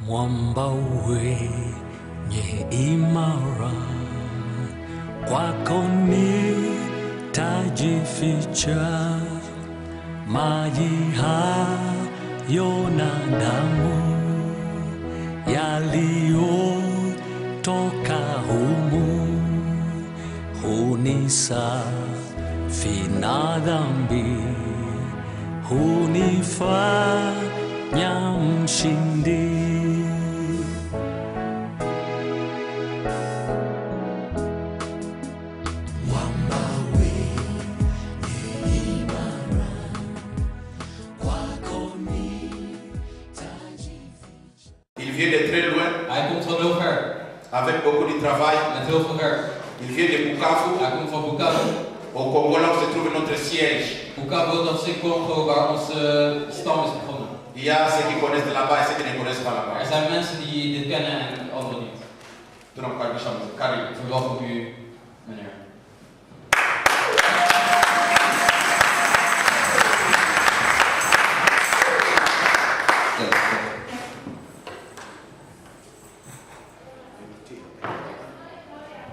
mwamba wenye imara, kwako nitajificha, maji hayo na damu yaliyotoka humu hunisafi na dhambi, hunifanya mshindi. Mwamba wenye imara, kwako nitajificha. Il vient de très loin. Hij komt van heel ver. Avec beaucoup de travail. Met heel veel werk. Il vient de Bukavu. Hij komt van Bukavu. Au Congo, là où se trouve notre siège. Bukavu, dat is in Congo waar onze stam is begonnen. Il y a ceux qui connaissent de là-bas et ceux qui ne connaissent pas là-bas. Er zijn mensen die dit kennen en anderen niet. Doe nog een paar chambres. Karim. Verwelkom u, meneer.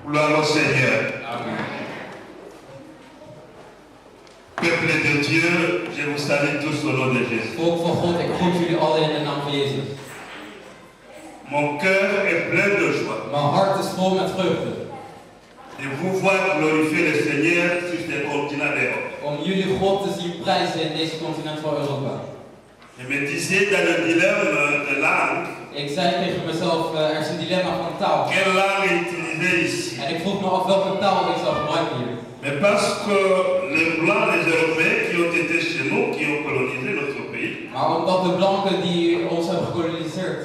Gloire au Seigneur. Amen. Peuple de Dieu, je vous salue tous au nom de Jésus. Volk van God, ik groet jullie allen in de naam van Jezus. Mon cœur est plein de joie Mijn hart is vol met vreugde. de vous voir glorifier le Seigneur sur ce continent d'Europe. Om jullie God te zien prijzen in deze continent van Europa. Je me disais dans le dilemme de langue, Ik zei tegen mezelf, er is een dilemma van taal. quelle langue utiliser ici? En ik vroeg me af welke taal ik zou gebruiken hier. Mais parce que les Blancs, les Européens qui ont été chez nous, qui ont colonisé notre pays, Maar omdat de blanken die ons hebben gekoloniseerd,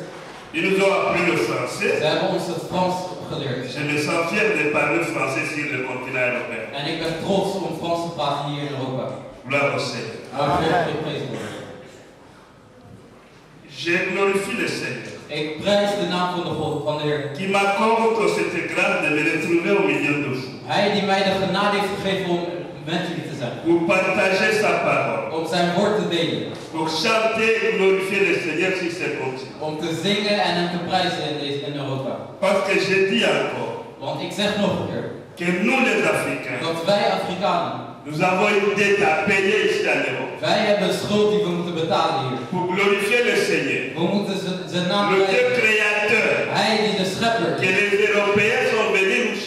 ils nous ont appris le français. ze hebben ons het Frans geleerd. Je me sens fier de parler français sur le continent européen. En ik ben trots om Frans te praten hier in Europa. Gloire au Seigneur. Je glorifie le Seigneur Ik prijs de naam van de God, van de Heer. qui m'accorde cette grâce de me retrouver au milieu de vous. Hij die mij de genade heeft gegeven om met jullie te zijn. Pour partager sa parole, Om zijn woord te delen. pour chanter et glorifier le Seigneur sur ce continent. Om te zingen en hem te prijzen in Europa. Parce que je dis encore Want ik zeg nog een keer, que nous les Africains, dat wij Afrikanen, nous avons une dette à payer ici en Europe. wij hebben een schuld die we moeten betalen hier. Pour glorifier le Seigneur, We moeten zijn naam le Dieu prijzen. créateur, Hij die de schepper que is. les Européens sont venus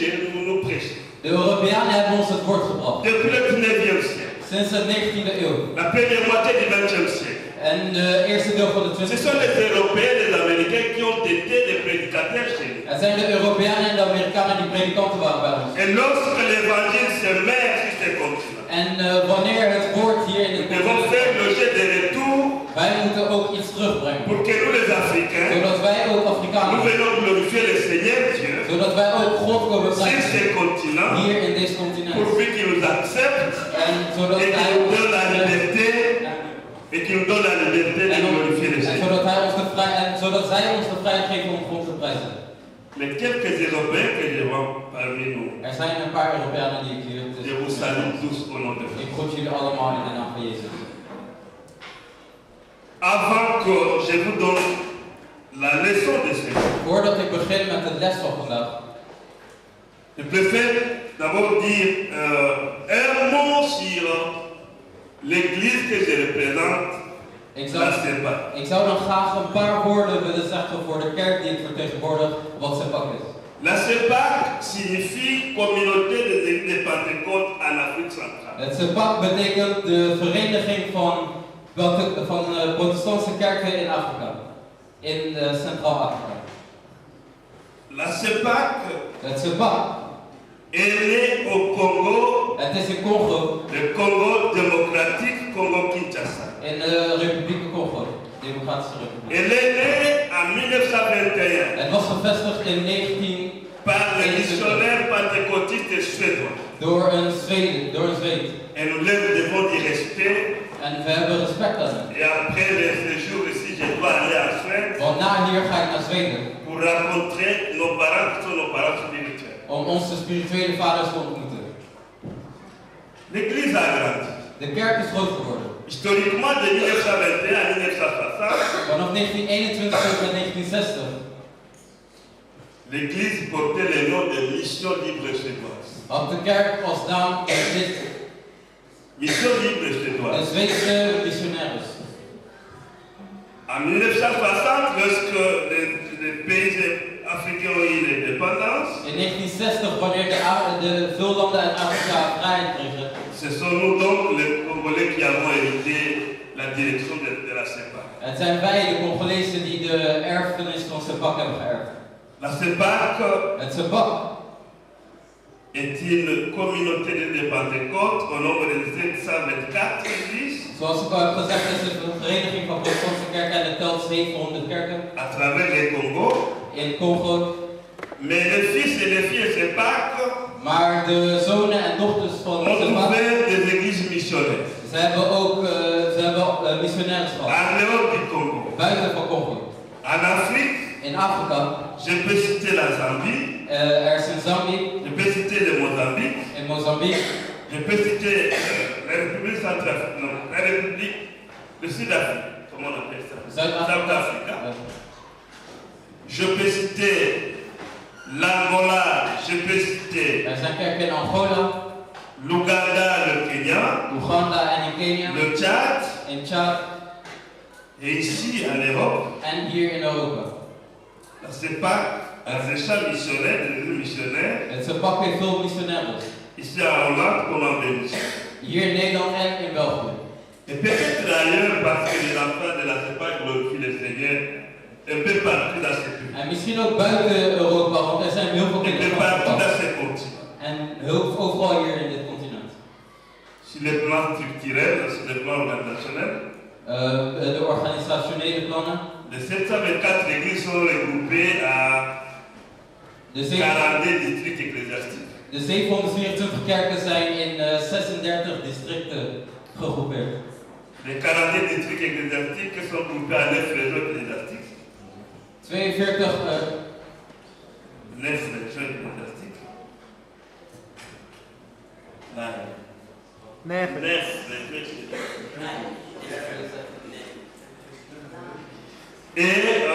nous prêcher. De Europeanen hebben ons het woord gebracht. Depuis le 19e siècle, Sinds de 19e eeuw. la première moitié du 20e siècle. En de eerste deel van de Ce 20e sont eeuw. les Européens, les Américains qui ont été des prédicateurs chez nous. Het zijn de Europeanen en de Amerikanen die predikanten waren bij ons. Et lorsque l'évangile se met sur ce continent, En wanneer het woord hier in de nous devons faire l'objet de retour wij moeten ook iets terugbrengen. pour que nous les Africains, Zodat wij ook nous Afrikanen, venons glorifier le Seigneur Dieu zodat wij ook God komen sur prijzen ce continent, hier in deze continent. pourvu qu'il nous accepte En zodat et hij qu'il nous ons donne la liberté et qu'il nous donne la liberté de glorifier le en Seigneur. zodat hij ons de vrijheid, en zodat zij ons de vrijheid geven om God te prijzen. Les quelques Européens que je vois parmi nous, Er zijn een paar Europeanen die ik hier je vous salue tous au nom de Ik Dieu. groet jullie allemaal in de naam van Jezus. Avant que je vous donne la leçon de ce jour, Voordat ik begin met de les van vandaag, je préfère d'abord dire un mot sur l'église que je représente, ik la CEPAC. zou dan graag een paar woorden willen zeggen voor de kerk die ik vertegenwoordig, wat CEPAC is. La CEPAC signifie Communauté des Églises de Pentecôte en Afrique centrale. Het CEPAC betekent de vereniging van protestantse kerken in Afrika, in Centraal-Afrika. La CEPAC Het CEPAC, est née au Congo, het is in Congo, le Congo démocratique, Congo-Kinshasa. in de Republiek Congo, Democratische Republiek. Elle est née en 1921 Het was gevestigd in 19 par les missionnaires pentecôtistes suédois. door een Zweed. Et nous leur devons du respect. En we hebben respect aan hem. Et après le séjour ici, je dois aller en Suède Want na hier ga ik naar Zweden pour rencontrer nos parents qui sont nos parents spirituels. om onze spirituele vaders te ontmoeten. L'église a grandi. De kerk is groot geworden. Historiquement, de 1921 à 1960, Vanaf 1921 tot met 1960 l'Église portait le nom de Mission Libre Suédoise. had de kerk als naam Mission Libre de Suédoise. Zweedse missionaris. En 1960, lorsque les pays africains ont eu l'indépendance, In 1960, wanneer veel landen uit Afrika vrijheid kregen, ce sont nous donc les Congolais qui avons hérité la direction de la CEPAC. het zijn wij, de Congolezen, die de erfenis van SEPAC hebben geërfd. La CEPAC Het SEPAC est une communauté de Pentecôte au nombre de 724 églises Zoals ik al heb gezegd, is het een vereniging van protestantse kerken en het telt 700 kerken à travers les Congo. in Congo. Mais les fils et les filles de CEPAC Maar de zonen en dochters van ont SEPAC, ouvert des églises missionnaires ze hebben ook missionaris gehad. en dehors du Congo. Buiten van Congo. En Afrique, In Afrika, je peux citer la Zambie, er is in Zambie, je peux citer le Mozambique, in Mozambique, je peux citer la République centrafricaine, non, la République de Sud-Afrique, comment on appelle ça? Zuid-Afrika. Je peux citer l'Angola, je peux citer Er zijn kerken in Angola, l'Ouganda, le Kenya, Oeganda en in Kenia, le Tchad, in Tchad et ici en Europe, en hier in Europa. la CEPAC a des champs missionnaires, des missionnaires, Het SEPAC heeft veel missionaris. ici en Hollande comme en Belgique. Hier in Nederland en in België. Et peut-être ailleurs parce que les enfants de la CEPAC glorifient le Seigneur un peu partout dans ce pays. En misschien ook buiten Europa, want er zijn heel veel Un kinderen peu van partout SEPAC. dans ce continent. En overal hier in dit continent. Sur le plan structurel, sur le plan organisationnel, De organisationele plannen. les 724 églises sont regroupées à De 42 districts ecclésiastiques. De 724 kerken zijn in 36 districten gegroepeerd. Les 42 districts ecclésiastiques sont groupés à 9 régions ecclésiastiques. 42 9 régions ecclésiastiques. 9 régions ecclésiastiques. Et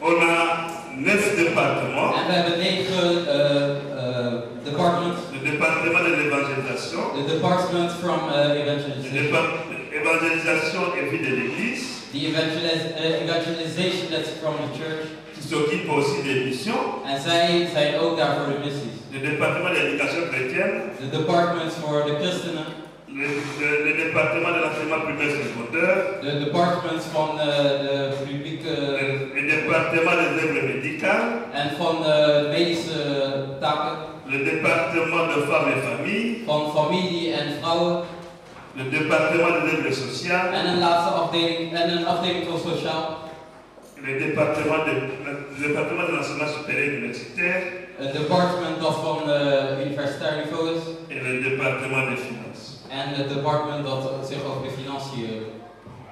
on a 9 départements. En we hebben 9 departments. Le département de l'évangélisation, The department from le evangelization. département évangélisation et vie de l'église, The evangelization that's from the church. qui s'occupe aussi des missions. En zij zijn ook daar voor de missies. Le département de l'éducation chrétienne, De departments voor de christenen. le département de l'enseignement primaire secondaire, De departments van de publieke le département des œuvres médicales, en van de medische taken. le département de femmes et familles, Van familie en vrouwen. le département des œuvres sociales, En een laatste afdeling, en een afdeling van sociaal. le département de l'enseignement supérieur universitaire Het department dat van universitair niveau is. et le département des finances. En het department dat zich over de financiën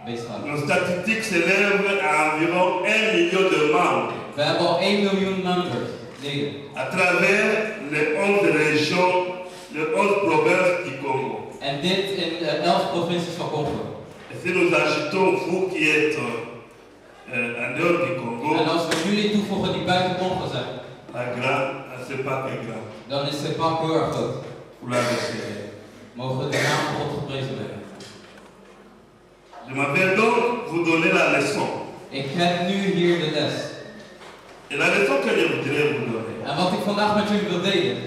bezighoudt. Nos statistiques s'élèvent à environ 1 million de membres We hebben al 1 miljoen members, leden. à travers les 11 régions, les 11 provinces du Congo. En dit in 11 provincies van Congo. Et si nous ajoutons vous qui êtes en dehors du Congo, En als we jullie toevoegen die buiten Congo zijn, c'est pas très grand. dan is het pak heel erg groot. Gloire au Seigneur. Mogen de naam van God geprezen werden. Je m'appelle donc vous donner la leçon. Ik heb nu hier de les. Et la leçon que je voudrais vous donner, En wat ik vandaag met jullie wil delen,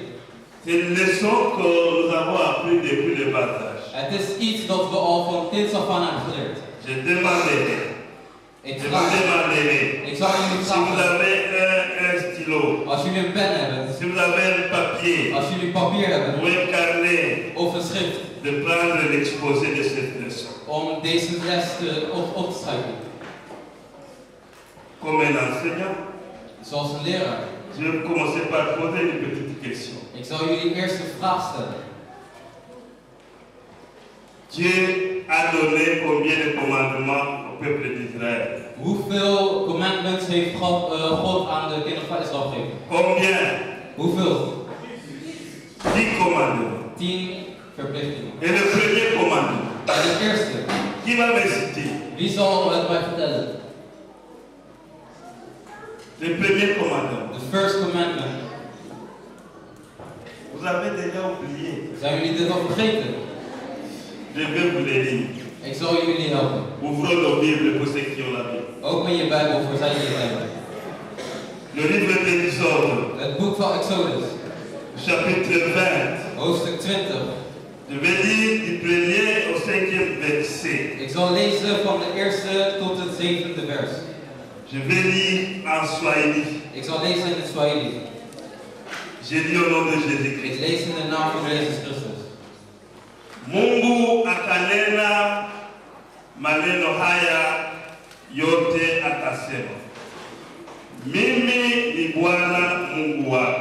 c'est une leçon que nous avons appris depuis le bas âge. het is iets dat we al van kinds af aan hebben geleerd. Je demanderai, Ik je vous vraag, demanderai, ik zal jullie si vous vragen, avez un stylo, als jullie een pen hebben, si vous avez un papier als jullie papier ou hebben, un carnet, of een schrift, de prendre l'exposé de cette leçon. om deze les op te schrijven. Comme un enseignant, Zoals een leraar. je vais commencer par poser une petite question. Ik zal jullie eerst een vraag stellen. Dieu a donné combien de commandements au peuple d'Israël? Hoeveel commandments heeft God aan de kinderen van Israël gegeven? Combien? Hoeveel? 10 commandements. 10 verplichtingen. Et le premier commandement, En het eerste, Qui va me citer? wie zal het mij vertellen? Le premier commandement. The first commandment. Vous avez déjà oublié. Zijn jullie dit al vergeten? Je vais vous les lire. Ik zal jullie helpen. Ouvrons nos Bibles pour ceux qui ont la Bible. Open je Bijbel voor zij die het hebben. Le livre de l'Exode, Het boek van Exodus, chapitre 20. hoofdstuk 20. Je vais lire du premier au 5e verset. Ik zal lezen van de eerste tot het 7e vers. Je vais lire en Swahili. Ik zal lezen in het Swahili. Je lis au nom de Ik Jésus-Christ. lees in de naam van Jezus Christus. Mungu akanena maneno haya yote akasema, mimi ni Bwana Mungu wako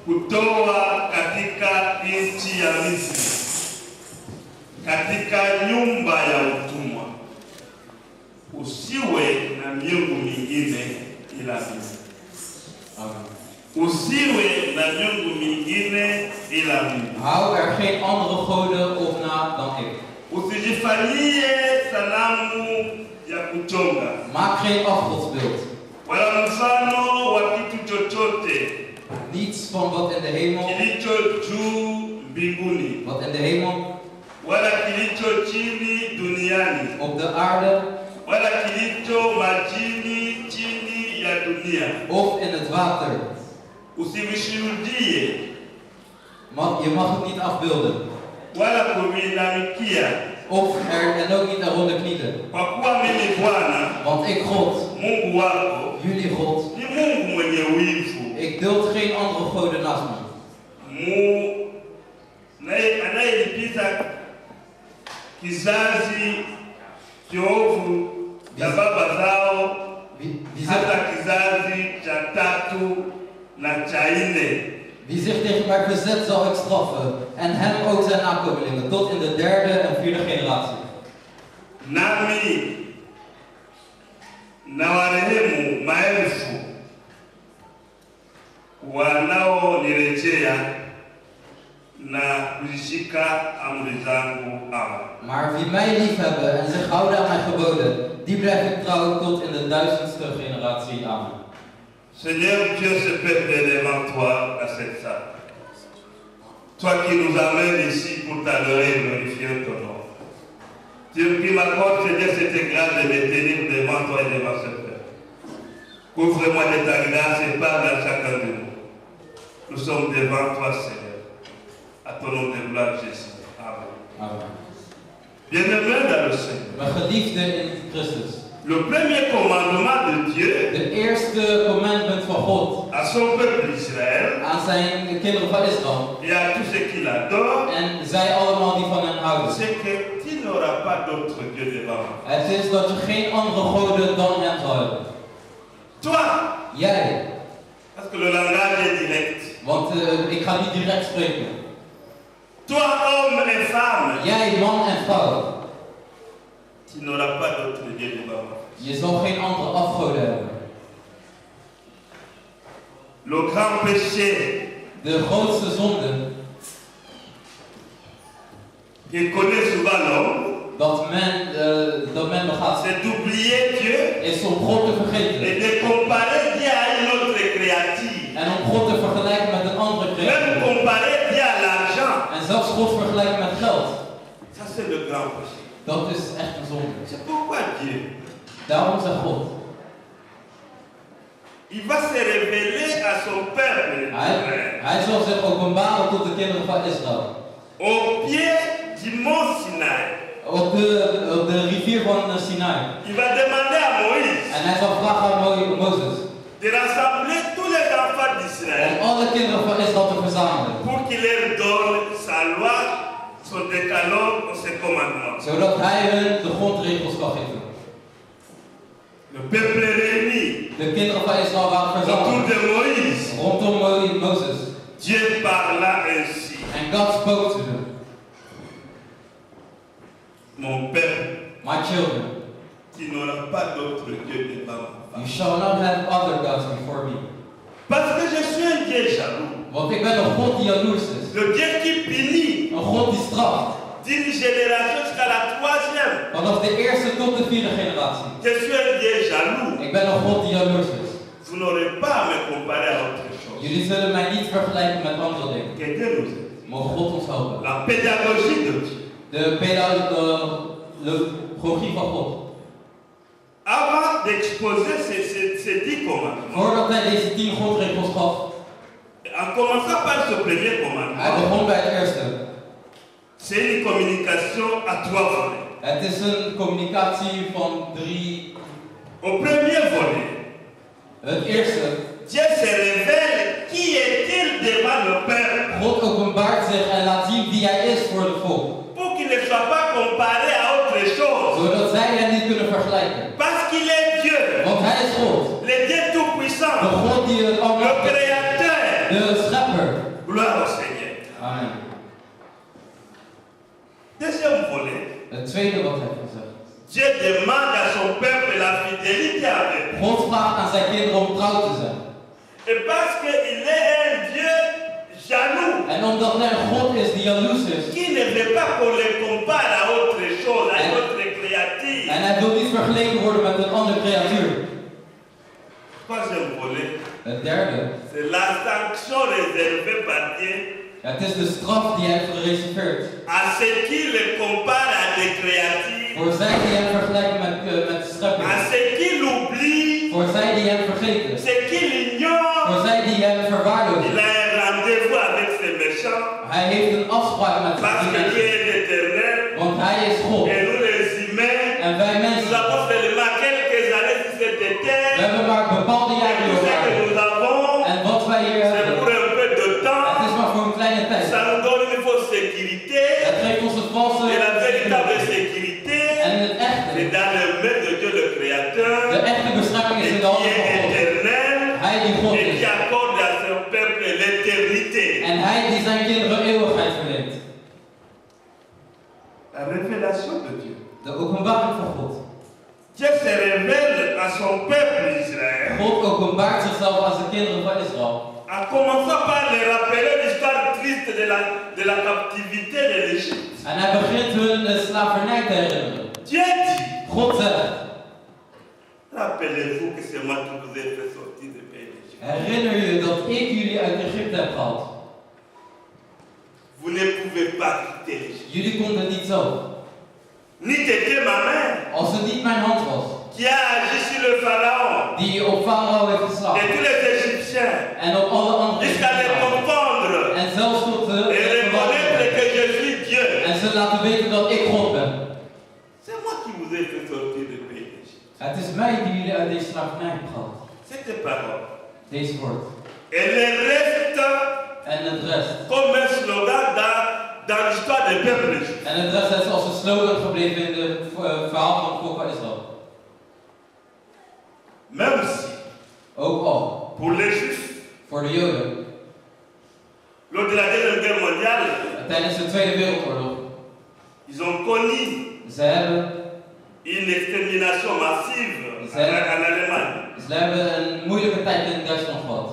niliyokutoa katika nchi ya Misri, katika nyumba ya utumwa. Usiwe na miungu mingine ila mimi. Amen. Usiwe na miungu mingine ila mimi. Hou er geen andere goden op na dan ik. Usijifanyie sanamu ya kuchonga Maak geen afgodsbeeld. wala mfano wa kitu chochote Niets van wat in de hemel, kilicho juu mbinguni wat in de hemel, wala kilicho chini duniani op de aarde wala kilicho majini chini ya dunia. of in het water. Usivishuhudie Je mag het niet afbeelden. wala kuvinamikia, Of en ook niet eronder knielen. kwa kuwa mimi Bwana Want ik, God, Mungu wako jullie God, ni Mungu mwenye wivu, ik duld geen andere goden naast me. Anayelipiza kizazi kiovu cha baba zao Wie hata kizazi cha tatu na cha nne. Wie zich tegen mij verzet zal ik straffen, en hem ook zijn nakomelingen, tot in de 3e en 4e generatie. Nami na warehemu maelfu wanaonirejea na kuzishika amri zangu. Amen. Maar wie mij liefhebben en zich houden aan mijn geboden, die blijf ik trouw tot in de 1000ste generatie. Amen. Seigneur Dieu, ce peuple est devant toi à cette salle. Toi qui nous amènes ici pour t'adorer et glorifier ton nom. Dieu qui m'accorde, Seigneur, cette grâce de me tenir devant toi et devant ce peuple. Couvre-moi de ta grâce et parle à chacun de nous. Nous sommes devant toi, Seigneur. À ton nom de gloire, Jésus. Amen. Amen. Bien-aimé dans le Seigneur. Mijn geliefde in Christus. Le premier commandement de Dieu De eerste commandement van God à son peuple Israël aan zijn kinderen van Israël, et à tous ceux qui l'adorent, en zij allemaal die van hen houden, c'est que tu n'auras pas d'autre Dieu devant moi. het is dat je geen andere goden dan hem zal hebben. Toi, Jij, parce que le langage est direct. want ik ga niet direct spreken. Toi, homme et femme, Jij, man en vrouw, tu n'auras pas d'autre Dieu devant moi. je zal geen andere afgoden hebben. Le grand péché De grootste zonde que connaît souvent l'homme, dat men begaat, c'est d'oublier Dieu is om God te et vergeten. de comparer Dieu à une autre créature. En om God te vergelijken met een andere Même creatie. comparer Dieu à l'argent. En zelfs God vergelijken met geld. Ça, c'est le grand péché. Dat is echt een zonde. C'est pourquoi Dieu, Daarom zegt God. il va se révéler à son peuple Hij zal zich openbaren tot de kinderen van Israël. au pied du mont Sinaï. Op de rivier van Sinai. Il va demander à Moïse En hij zal vragen aan Mozes de rassembler tous les enfants d'Israël om alle kinderen van Israël te verzamelen. pour qu'il leur donne sa loi, son décalogue, ses commandements. Zodat hij hun de grondregels kan geven. Le peuple réuni De kinderen van Israël waren autour verzameld de Moïse. rondom Mozes. Dieu parla ainsi. En God spoke to them. Mon peuple, My children, tu n'auras pas d'autre Dieu devant moi. you shall not have other gods before me. Parce que je suis un Dieu jaloux. Want ik ben een God die jaloers is. Le Dieu qui punit Een God God die straft. d'une génération jusqu'à la troisième. Vanaf de eerste tot de vierde generatie. Je suis un Dieu jaloux. Ik ben een God die jaloers is. Vous n'aurez pas à me comparer à autre chose. Jullie zullen mij niet vergelijken met andere dingen. Que Dieu nous aide. Mogen God ons helpen. La pédagogie de Dieu. De pedagogie van God. Avant d'exposer ces 10 commandements, Voordat hij deze 10 grondregels gaf, en commençant par ce premier hij commandement, begon bij het eerste. c'est une communication à 3 volets. Het is een communicatie van 3. Au premier volet, Het eerste, Dieu se révèle qui est-il devant le Père God openbaart zich en laat zien wie hij is voor het volk. pour qu'il ne soit pas comparé à autre chose. Zodat zij hem niet kunnen vergelijken. Parce qu'il est Dieu, Want hij is God. le Dieu tout-puissant, De God die het le allemaal is. Créateur. De schepper. Gloire au Seigneur. Amen. Deuxième volet, Het tweede wat hij gezegd. Dieu demande à son peuple la fidélité avec lui. God vraagt aan zijn kinderen om trouw te zijn. Et parce qu'il est un Dieu jaloux, En omdat hij een God is die jaloers is. qui ne veut pas qu'on le compare à autre chose, à autre créature. En hij wil niet vergeleken worden met een andere creatuur. Troisième volet, Het derde. c'est la sanction réservée par Dieu Het is de straf die hij heeft gereserveerd. à ceux qui le comparent à des créatures, Voor zij die hem vergelijken met de à schepping. ceux qui l'oublient, Voor zij die hem vergeten. ceux qui l'ignorent. Voor zij die hem Il verwaarlozen. a un rendez-vous avec ces méchants Hij heeft een afspraak met parce die que Dieu mensen. est éternel Want hij is God. et nous les humains, En wij nous mensen, avons seulement quelques années sur cette we terre. hebben maar bepaalde jaren Tout hier op ce que aarde. nous avons, En wat wij hier c'est hebben, pour un peu de temps. het is maar voor een kleine tijd. Ça nous donne une fausse sécurité. Het geeft ons een valse Et la véritable sécurité, en het c'est echte. dans les mains de Dieu le Créateur, De echte bescherming is et in de handen qui van est God. éternel, Hij die God et qui is. accorde à son peuple l'éternité. En hij die zijn kinderen eeuwigheid verleent. La révélation de Dieu. De openbaring van God. Dieu se révèle à son peuple Israël, God openbaart zichzelf aan zijn kinderen van Israël. en commençant par les rappeler l'histoire triste de la captivité de l'Égypte. En hij begint hun slavernij te herinneren. Dieu dit, God zegt, rappelez-vous que c'est moi qui vous ai fait sortir du pays d'Égypte. herinner je dat ik jullie uit Egypte heb gehaald. Vous ne pouvez pas quitter l'Égypte. Jullie konden niet zelf. Ni t'était ma main Als het niet mijn hand was, qui a agi sur le Pharaon die op Farao heeft et geslagen. tous les Égyptiens En op alle andere jusqu'à les Egyptenaren. confondre En zelfs tot de et reconnaître que je suis Dieu. En ze laten weten dat ik God ben. C'est moi qui vous ai fait sortir du pays d'Égypte. Het is mij die jullie uit deze slavernij hebben gehaald. Cette parole. Deze woord. Et le reste En het rest. comme un slogan dans l'histoire des peuples juifs. En het rest is als een slogan gebleven in het verhaal van het volk van Israël. Même si, Ook al. pour les Juifs, Voor de Joden. lors de la Deuxième Guerre mondiale, Tijdens de Tweede Wereldoorlog. ils ont connu Ze hebben une extermination massive en Allemagne. Ze hebben een moeilijke tijd in Duitsland gehad.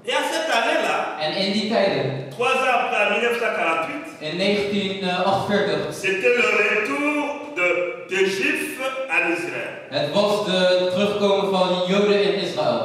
Et à cette année-là, En in die tijden, 3 ans après 1948, in 1948, c'était le retour des Juifs en Israël. het was de terugkomen van Joden in Israël.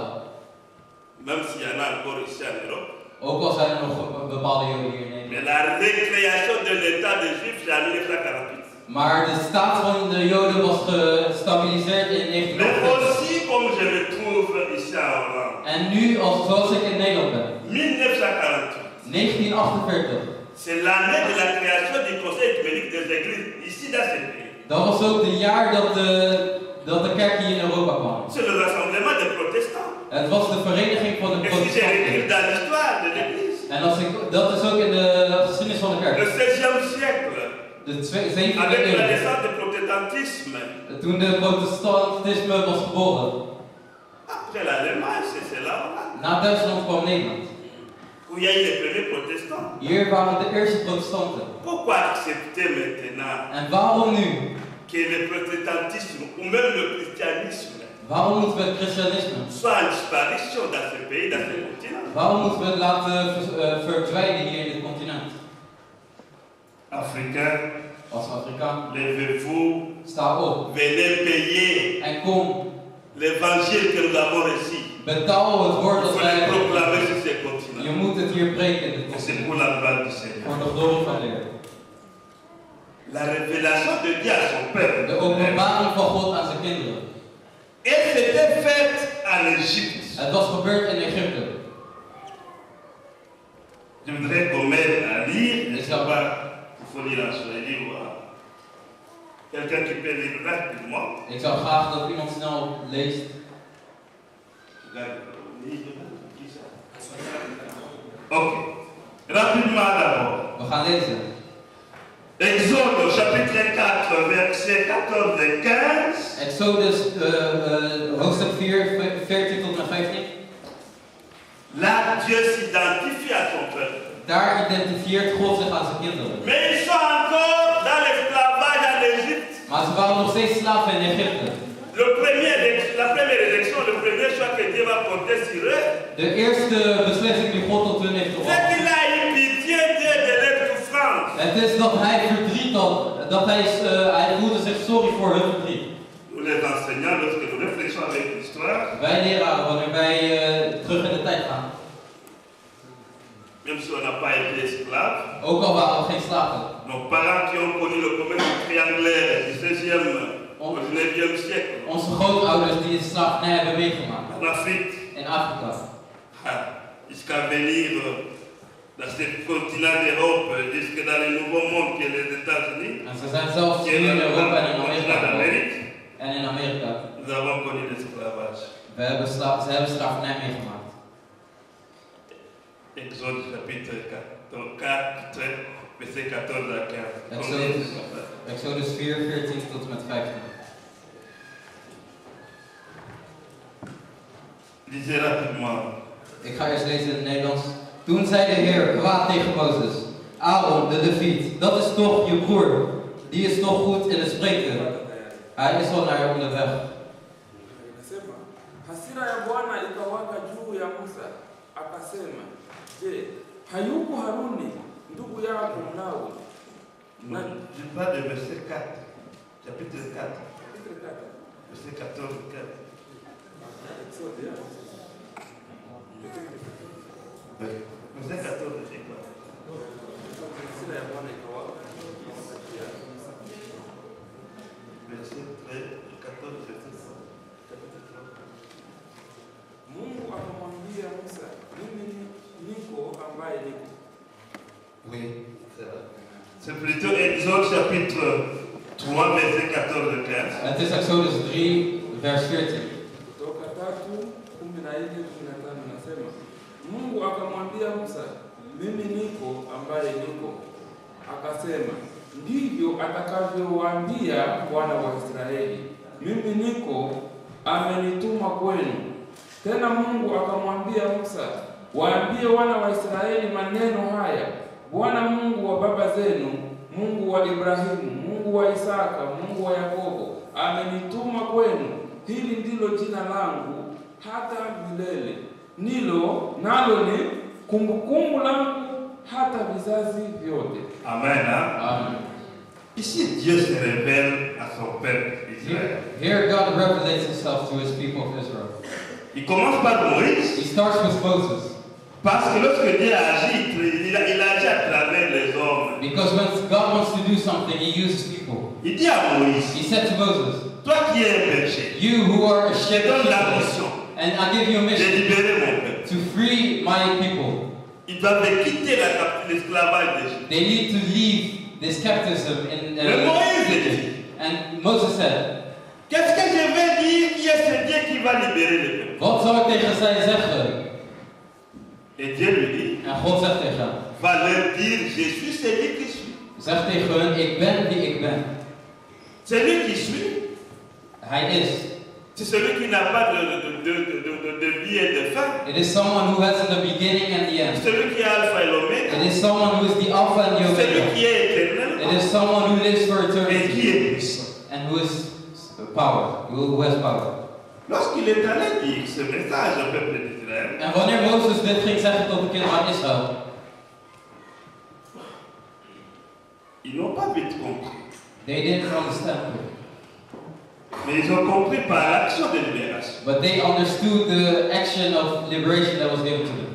Même s'il y en a encore ici en Europe. Ook al zijn er nog bepaalde Joden hier in Nederland. Mais la récréation de l'État des Juifs, c'est en 1948. Maar de staat van de Joden was gestabiliseerd in Mais 1948. aussi, comme je me trouve ici en Hollande, En nu, zoals ik in Nederland ben, 1948, 1948, c'est l'année de la création du Conseil œcuménique des Églises, ici dans ce pays. dat was ook het jaar dat de kerk hier in Europa kwam. C'est le rassemblement des protestants. Het was de vereniging van de Et si j'ai écrit protestanten. dans l'histoire de l'Église, En dat is ook in de geschiedenis van de le kerk. 16e siècle, De 7e avec la eeuw. naissance du protestantisme, Toen de protestantisme was geboren. après l'Allemagne, c'est là, Na Duitsland kwam Nederland. où il y a eu les premiers protestants. Hier waren de eerste protestanten. Pourquoi accepter maintenant En waarom nu? que le protestantisme ou même le christianisme Waarom moeten we het christianisme? soit en disparition dans ce pays, dans ce continent? Waarom moeten we het laten verdwijnen hier in dit continent? Africains, Als Afrikaan, levez-vous, sta op venez payer en kom, l'évangile que nous avons reçu. betaal het woord Il dat faut wij le hebben. proclamer sur ces Je continents. moet het hier preken in dit Et c'est continent. pour la gloire du Seigneur. Voor de glorie van de Heer. La révélation de Dieu à son peuple. De openbaring van God aan zijn kinderen. Et c'était fait en Égypte. Het was gebeurd in Egypte. Je voudrais qu'on m'aide à lire. Je ne Et sais ça- pas, il faut lire en Swahili ou en... Quelqu'un qui peut lire rapidement. Ik zou graag dat iemand snel leest. Ok. Rapidement d'abord. We gaan lezen. Exode chapitre 4, versets 14 et 15. Exodus hoofdstuk 4, 14 tot en met 15. Là, Dieu s'identifie à son peuple. Daar identifieert God zich aan zijn kinderen. Mais ils sont encore dans l'esclavage en Égypte. Maar ze waren nog steeds slaven in Egypte. La première élection, le premier choix que Dieu va porter sur eux, De eerste beslissing die God tot hun heeft c'est gebracht. qu'il a eu pitié de leur souffrance. Het is dat hij verdriet had. Dat hij voelde zich sorry voor hun verdriet. Nous les enseignants, lorsque nous réfléchissons avec l'histoire, Wij leraren, wanneer wij terug in de tijd gaan. même si on n'a pas été esclaves, Ook al waren we geen slaven. nos parents qui ont connu le commerce triangulaire du 16e au 19e siècle Onze grootouders die de slavernij hebben meegemaakt. en Afrique, In Afrika. jusqu'à venir dans ce continent d'Europe, jusque dans le nouveau monde qui est les États-Unis, En ze zijn zelfs qui hier est in le Europa en in continent Amerika. d'Amérique, En in Amerika. nous avons connu l'esclavage. Ze hebben slavernij meegemaakt. Exode chapitre 4, verset 14 à 15. Exodus 4, 14 tot en met 15. Lisez rapidement. Ik ga eerst lezen in het Nederlands. Toen zei de Heer kwaad tegen Mozes: Aaron, de Leviet, dat is toch je broer. Die is toch goed in het spreken. Hij is al naar je onderweg. Inasema, hasira ya Bwana ikawaka juu ya Musa, akasema, je, hayuko Haruni ndugu yako Mlawi? Non, je parle de verset 4, chapitre 4, verset 14 à 15. Verset 14, c'est quoi? Hasira ya Bwana ikawaka juu ya Musa. Verset 14, verset 3. Mungu akamwambia Musa, mimi niko ambaye niko. Oui, c'est vrai. C'est plutôt Exode chapitre 3, verset 14 à 15. Het is Exodus 3, vers 14. Kutoka 3:14-15 nasema, Mungu akamwambia Musa, mimi niko ambaye niko. Akasema, ndivyo atakavyowaambia wana wa Israeli, mimi niko amenituma kwenu. Tena Mungu akamwambia Musa, waambie wana wa Israeli maneno haya: Bwana Mungu wa baba zenu, Mungu wa Ibrahimu, Mungu wa Isaka, Mungu wa Yakobo, amenituma kwenu. Hili ndilo jina langu hata milele, nalo ni kumbukumbu langu hata vizazi vyote. Amen. Hein? Amen. Ici, Dieu se révèle à son peuple Israël. Here God revelates himself to his people of Israel. Il commence par Moïse, He starts with Moses. parce que lorsque Dieu agit, il agit à travers les hommes. Because when God wants to do something, he uses people. Il dit à Moïse, He said to Moses, toi qui es un berger, you who are a je te shepherd donne la people, mission and I give you a de mission libérer mon peuple. to free my people. Ils doivent quitter l'esclavage d'Égypte. They need to leave this captivism in Mais Moïse dit, and Moses said, qu'est-ce que je vais dire qui est ce Dieu qui va libérer le peuple? wat zal ik tegen zij zeggen? Et Dieu lui dit, En God zegt tegen hem, va leur dire, je suis celui qui suis. zeg tegen hun, ik ben wie ik ben. Celui qui suis, Hij is. c'est celui qui n'a pas de vie et de fin. It is someone who has the beginning and the end. Celui qui est alpha et l'oméga. It is someone who is the Alpha and the Celui Omega. qui est éternel. It is someone who lives for Et qui eternity est puissant. and who is power, who has power. Lorsqu'il est allé dire ce message au peuple d'Israël, En wanneer Mozes dit ging zeggen tot de kinderen van Israël, Ils n'ont pas vite compris. They didn't understand it. Mais ils ont compris par l'action de libération. But they understood the action of liberation that was given to them.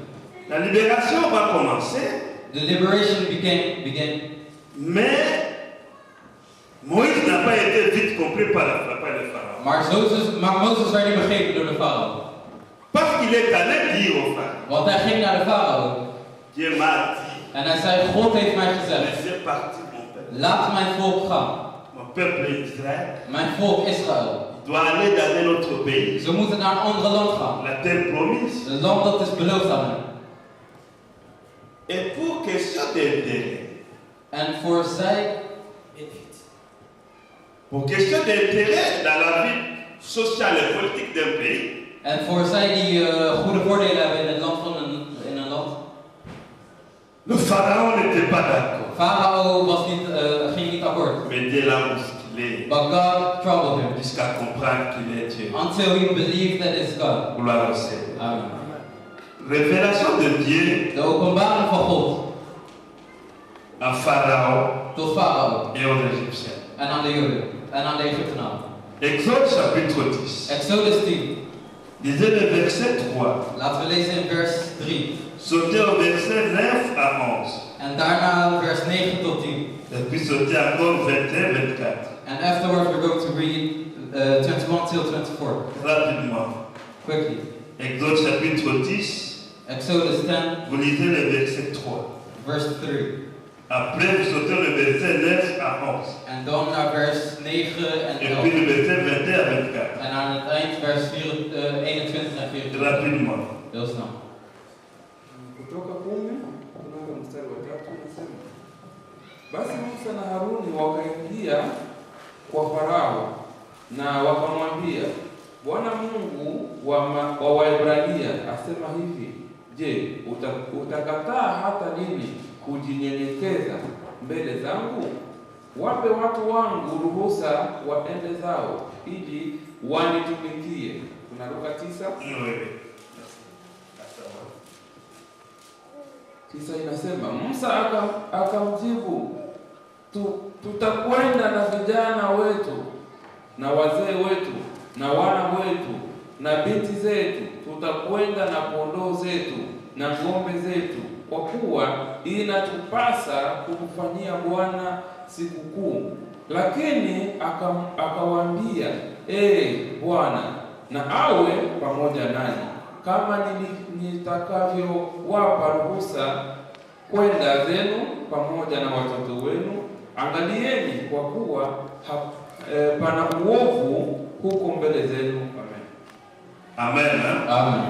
La libération va commencer, The liberation began, mais Moïse n'a pas été vite compris par le pharaon. maar Mozes werd niet begrepen door de farao. Parce qu'il est allé dire au pharaon, Want hij ging naar de farao Dieu m'a dit, en hij zei, God heeft mij gezegd, laissez partir mon peuple. laat mijn volk gaan. Mon peuple Israël Mijn volk Israël. doit aller dans un autre pays. Ze moeten naar een ander land gaan. La terre promise. Een land dat is beloofd aan hen. Et pour question d'intérêt, En voor zij, pour question d'intérêt dans la vie sociale et politique d'un pays, en voor zij die goede voordelen hebben in het land van een land. le pharaon n'était pas d'accord. Farao ging niet akkoord. Mais Dieu l'a bousculé But God troubled him jusqu'à comprendre qu'il est Dieu. until he believed that it's God. Gloire au Seigneur. Amen. Révélation de Dieu De openbaring van God à Pharaon tot Farao et aux Égyptiens. en aan de Joden en aan de Egyptenaren. Exode chapitre 10. Exodus 10. Lisez le verset 3. Laten we lezen in vers 3. Sautez au verset 9 à 11. En daarna vers 9 tot 10. Et puis sautez encore 21, 24. And afterwards we're going to read 21 till 24. Rapidement. Quickly. Exode chapitre 10. Exodus 10, Vous lisez le verset 3. verse 3. Après, vous sautez le verset 9 à 11. En dan naar vers 9 en Et puis 11. le verset 21 à 24. En aan het eind vers 21 en 24. Rapidement. Heel snel. Kutoka 10 tunaanza mstari wa 3 unasema, basi Musa na Haruni wakaingia kwa Farao na wakamwambia, Bwana Mungu wa Waebrania asema hivi, je, utakataa hata lini kujinyenyekeza mbele zangu? Wape watu wangu ruhusa waende zao ili wanitumikie. Tunaruka 9. Kisa inasema, Musa akamjibu, tutakwenda na vijana wetu na wazee wetu na wana wetu na binti zetu, tutakwenda na kondoo zetu na ng'ombe zetu, kwa kuwa inatupasa kumfanyia Bwana sikukuu. Lakini akawaambia, Bwana na awe pamoja nanyi, kama nitakavyowapa ruhusa kwenda zenu pamoja na watoto wenu. Angalieni, kwa kuwa pana uovu huko mbele zenu. Amen. Amen. Hein? Amen.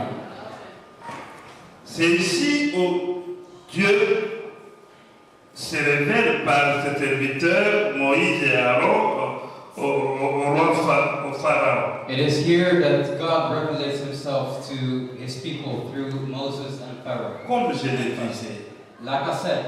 C'est ici où Dieu se révèle par ses serviteurs, Moïse et Aaron, au Pharaon. It is here that God revelates himself to his people through Moses and Pharaoh. Comme je le disais, Like I said,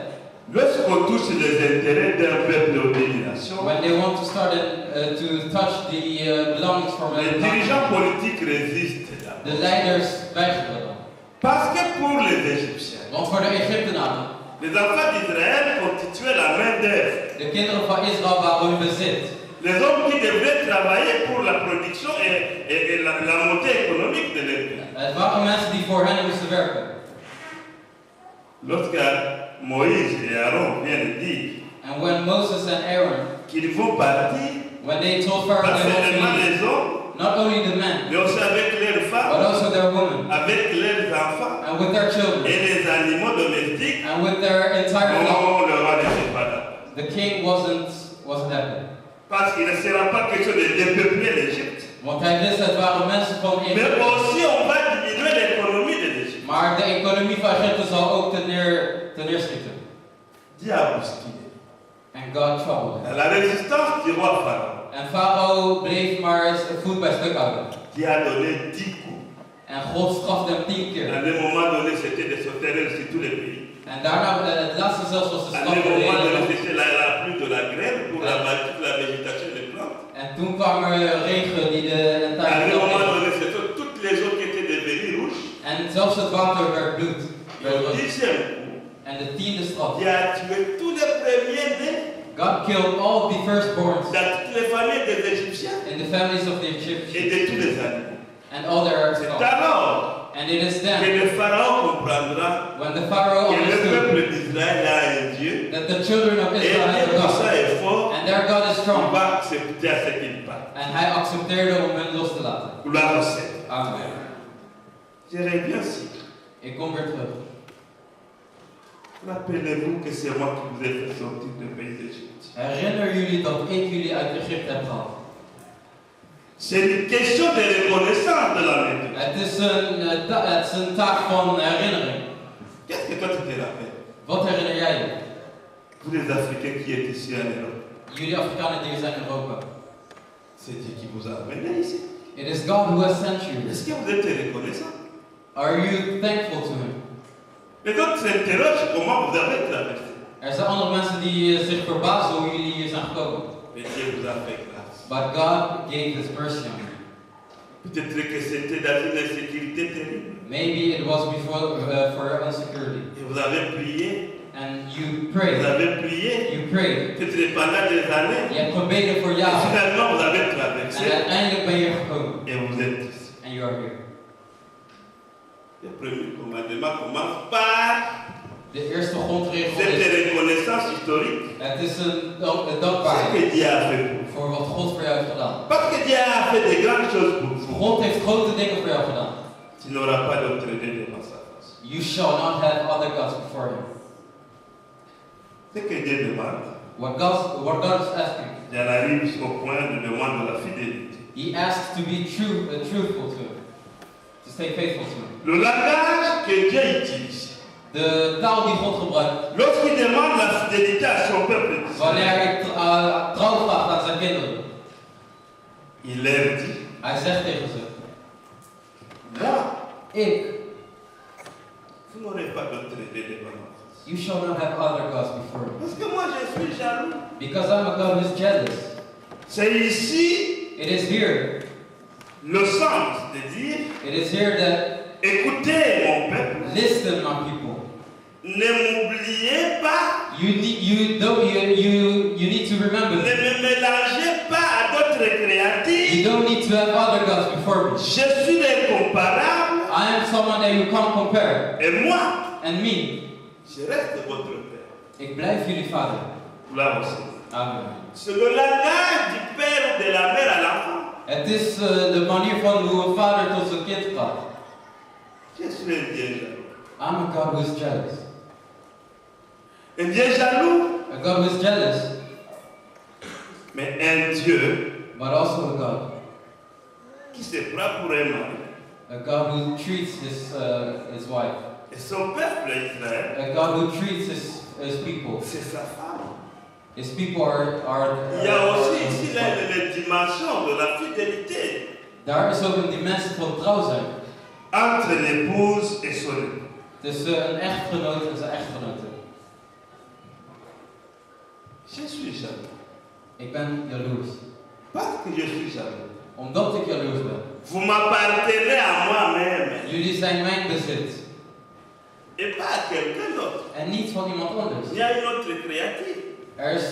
lorsqu'on touche les intérêts d'un peuple ou d'une nation, when they want to start to touch the belongings from les dirigeants politiques résistent là. the leiders weigeren dan. Parce que pour les Égyptiens, Want voor de Egyptenaren, les enfants d'Israël constituaient la main-d'œuvre. de kinderen van Israël waren hun bezit. Les hommes qui devraient travailler pour la production et la montée économique de leur pays. Het waren mensen die voor hen moesten werken. Lorsque Moïse et Aaron viennent dire And when Moses and Aaron, qu'ils vont partir, when they told Pharaoh pas they seulement want to les hommes, leave, not only the men, mais aussi avec leurs but femmes, also their women, avec leurs enfants and with their children, et les animaux domestiques, and with their entire flock, non, le roi n'était pas là. the king wasn't happy. Parce qu'il ne sera pas question de dépeupler l'Égypte, Want hij wist, het waren mensen van mais Egypte. aussi on va diminuer l'économie de l'Égypte. Maar de economie van Egypte zal ook teneerschieten. Dieu a bousculé. And God troubled him. La résistance du roi Pharaon, En Farao bleef maar voet bij stuk houden. Dieu a donné 10 coups. En God strafte hem 10 À keer. un moment donné, c'était des sauterelles sur tous les pays. En daarna, het laatste zelfs was de À straf un voor de moment hele donné, land. c'était la pluie de la grêle pour abattre toute la végétation des plantes. En toen kwam er regen die de À un entire moment land. donné, c'était toutes les eaux qui étaient devenues rouges. En zelfs het water werd bloed. Et au 10e coup, En de 10e straf. Dieu a tué tous les premiers-nés God killed all the firstborns dans toutes les familles des Égyptiens in the families of the et Egyptians de tous les animaux. and all their C'est stock. alors And it is que then, le Pharaon comprendra when the Pharaoh que le understood peuple d'Israël a un Dieu that the children of et Israel have Dieu a puissant God, et fort, and their God is il strong, va accepter à ce qu'il parle. en hij accepteerde om hen los te laten. Gloire au Seigneur. Amen. Je reviens ici. Ik kom weer terug. Rappelez-vous que c'est moi qui vous ai fait sortir du pays d'Égypte. Herinner jullie dat ik jullie uit Egypte heb gehaald? C'est une question de reconnaissance de la méthode. Het is een taak van herinnering. Qu'est-ce que toi tu te rappelles? Wat herinner jij je? Vous les Africains qui êtes ici en Europe, Jullie Afrikanen die er zijn in Europa. c'est Dieu qui vous a amené ici. It is God who has sent you. Est-ce que vous êtes reconnaissant? Are you thankful to him? Les autres s'interrogent comment vous avez traversé. Er zijn andere mensen die zich verbazen hoe jullie hier zijn gekomen. Mais Dieu vous a fait grâce. But God gave his mercy on you. Peut-être que c'était dans une insécurité terrible. Maybe it was before for your insecurity. Et vous avez prié, And you vous prayed. avez prié, You prayed. peut-être pendant des années. Je hebt gebeden voor Et jaren. finalement, vous avez En traversé uiteindelijk ben je hier gekomen. et vous êtes ici. And you are here. Le premier commandement commence par De eerste grondregel cette is, reconnaissance historique. het is een Ce dankbaarheid que Dieu a fait pour vous. voor wat God voor jou heeft gedaan. Parce que Dieu a fait de grandes choses pour vous. God heeft grote dingen voor jou gedaan. Tu n'auras pas d'autre Dieu devant sa face. You shall not have other gods before him. Ce que Dieu demande, What God is asking, j'en arrive au point de demande de la fidélité. he asks to be truthful to him. To stay faithful to him. Le langage que Dieu utilise, De taal die God gebruikt, lorsqu'il demande la fidélité à son peuple, wanneer hij trouw vraagt aan zijn kinderen. il leur dit, Hij zegt tegen ze, moi, ik, vous n'aurez pas d'autre Dieu devant moi. you shall not have other gods before me. Parce que moi, je suis jaloux. Because I'm a God who is jealous. C'est ici It is here. le sens de dire, It is here that écoutez mon peuple, listen, my people. ne m'oubliez pas, You need to remember. ne me mélangez pas à d'autres You créatures. don't need to have other gods before me. Je suis incomparable I am someone that you can't compare. et moi, And me, je reste votre père. ik blijf jullie vader. Là aussi. Amen. C'est le langage du père ou de la mère à l'enfant. Het is de manier van hoe een vader tot zijn kind gaat. Je suis un Dieu jaloux. I'm a God who is jealous. Un Dieu jaloux, A God who is jealous, mais un Dieu but also a God. qui se prend pour un mari. A God who treats his wife. Et son peuple Israël, A God who treats his people. c'est sa femme. His people are Il y a aussi ici là, les dimensions de la fidélité daar is ook een dimensie van trouw zijn. entre l'épouse et son époux. Tussen een echtgenoot en zijn echtgenote. Je suis jaloux. Ik ben jaloers. Parce que je suis jaloux. Omdat ik jaloers ben. Vous m'appartenez à moi-même Jullie zijn mijn bezit. et pas à quelqu'un d'autre. En niet van iemand anders. Il y a une autre créature. Er is,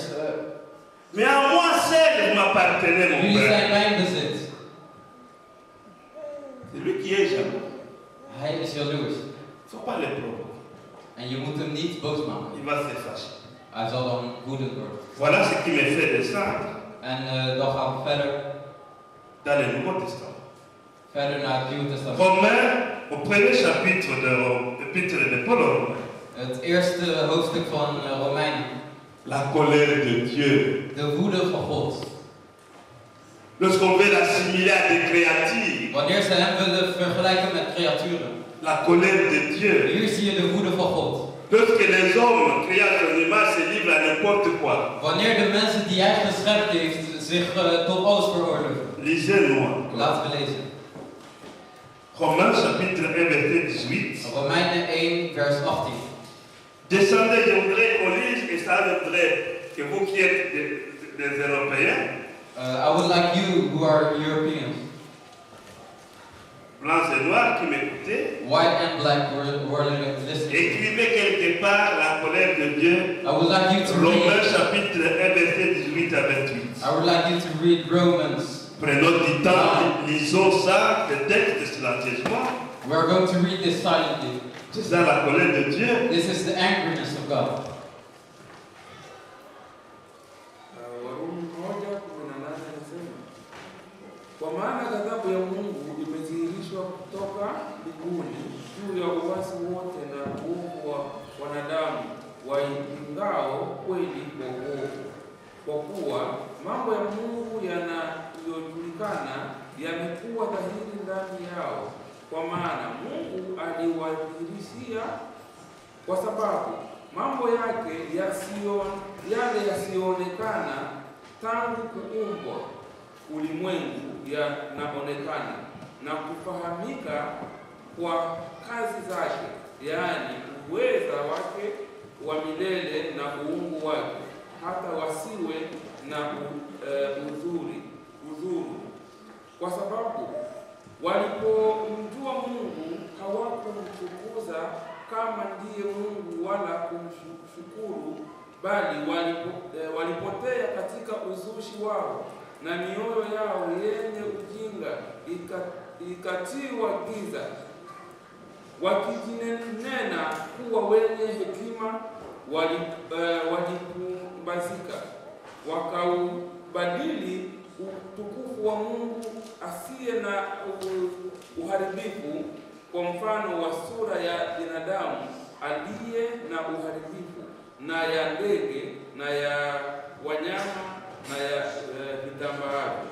Mais à moi seul, vous m'appartenez, mon jullie zijn père. mijn bezit. C'est lui qui est jaloux. Hij is jaloers. Il ne faut pas le provoquer. En je moet hem niet boos maken. Il va se fâcher. Hij zal dan woedend worden. Voilà ce qui me fait descendre En dan gaan we verder. dans le Nouveau Testament. Verder naar het Nieuwe Testament. Romains, au premier chapitre de l'épître de Paul aux Romains. Het eerste hoofdstuk van Romeinen. La colère de Dieu. De woede van God. Lorsqu'on veut l'assimiler à des créatures, Wanneer ze hem willen vergelijken met creaturen. la colère de Dieu. Hier zie je de woede van God. Lorsque les hommes créés à son image se livrent à n'importe quoi. Wanneer de mensen die hij geschept heeft zich tot alles veroorloven. Lisez-moi. Laten we lezen. Romains chapitre 1 verset 18. Romeinen 1 vers 18. Descendez, je voudrais qu'on lise et ça voudrait que vous qui êtes des Européens, I would like you who are Europeans, blancs et noirs qui m'écoutez, white and black, who are listening. écrivez quelque part la colère de Dieu. I would like you to Romains read chapitre 1 à 28. I would like you to read Romans. Prenons du temps, lisons ça, le texte silencieusement. We are going to read this silently. C'est ça la colère de Dieu. This is the angriness of God. Warumi 1:18 anasema, kwa maana ghadhabu ya Mungu imedhihirishwa kutoka mbinguni juu ya uasi wote na uovu wa wanadamu waipingao kweli kwa uovu, kwa kuwa mambo ya Mungu yanayojulikana yamekuwa dhahiri ndani yao, kwa maana Mungu aliwadhihirishia, kwa sababu mambo yake yale yasiyoonekana tangu kuumbwa ulimwengu yanaonekana na kufahamika kwa kazi zake, yaani uweza wake wa milele na uungu wake, hata wasiwe na udhuru, kwa sababu walipomjua Mungu hawakumtukuza kama ndiye Mungu wala kumshukuru, bali walipotea katika uzushi wao, na mioyo yao yenye ujinga ikatiwa giza, wakijinena kuwa wenye hekima walipumbazika, wakaubadili utukufu wa Mungu asiye na uharibifu kwa mfano wa sura ya binadamu aliye na uharibifu, na ya ndege, na ya wanyama, na ya vitambaavyo.